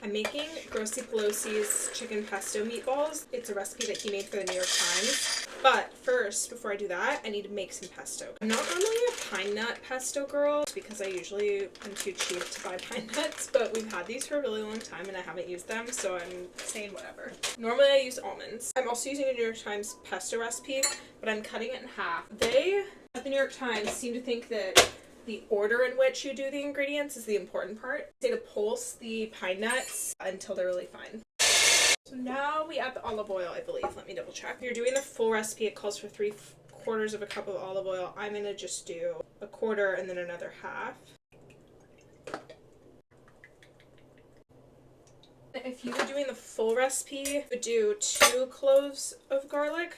I'm making Grossi Pelosi's chicken pesto meatballs. It's a recipe that he made for the New York Times. But first, before I do that, I need to make some pesto. I'm not normally a pine nut pesto girl because I usually am too cheap to buy pine nuts, but we've had these for a really long time and I haven't used them, so I'm saying whatever. Normally I use almonds. I'm also using a New York Times pesto recipe, but I'm cutting it in half. They, at the New York Times, seem to think that the order in which you do the ingredients is the important part. Say to pulse the pine nuts until they're really fine. So now we add the olive oil, I believe. Let me double check. If you're doing the full recipe, it calls for 3/4 of a cup of olive oil. I'm gonna just do a quarter and then another half. If you were doing the full recipe, you would do 2 cloves of garlic.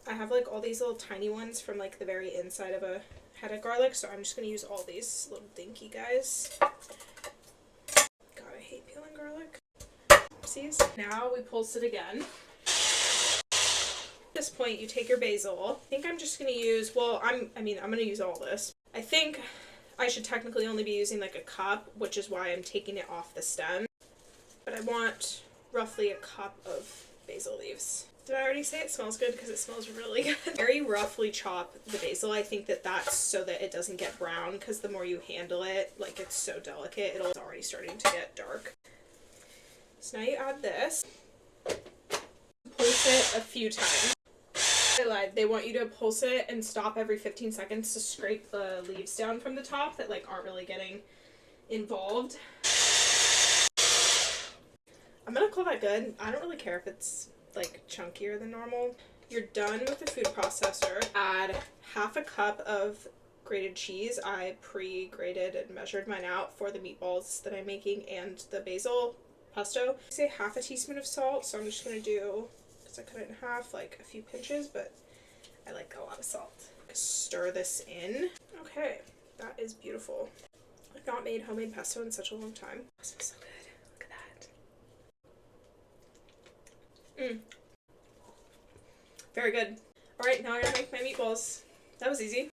I have like all these little tiny ones from like the very inside of a head of garlic, so I'm just gonna use all these little dinky guys. God, I hate peeling garlic. Oopsies. Now we pulse it again. At this point, you take your basil. I think I'm just gonna use, well, I'm gonna use all this. I think I should technically only be using like a cup, which is why I'm taking it off the stem. But I want roughly a cup of basil leaves. Did I already say it smells good? Because it smells really good. Very roughly chop the basil. I think that that's so that it doesn't get brown, because the more you handle it, like it's so delicate, it's already starting to get dark. So now you add this. Pulse it a few times. I lied. They want you to pulse it and stop every 15 seconds to scrape the leaves down from the top that like aren't really getting involved. I'm gonna call that good. I don't really care if it's like chunkier than normal. You're done with the food processor. Add half a cup of grated cheese. I pre-grated and measured mine out for the meatballs that I'm making and the basil pesto. I say half a teaspoon of salt, so I'm just gonna do, because I cut it in half, like a few pinches, but I like a lot of salt. Stir this in. Okay, that is beautiful. I've not made homemade pesto in such a long time. It smells so good. Look at that. Very good. Alright, now I'm gonna make my meatballs. That was easy.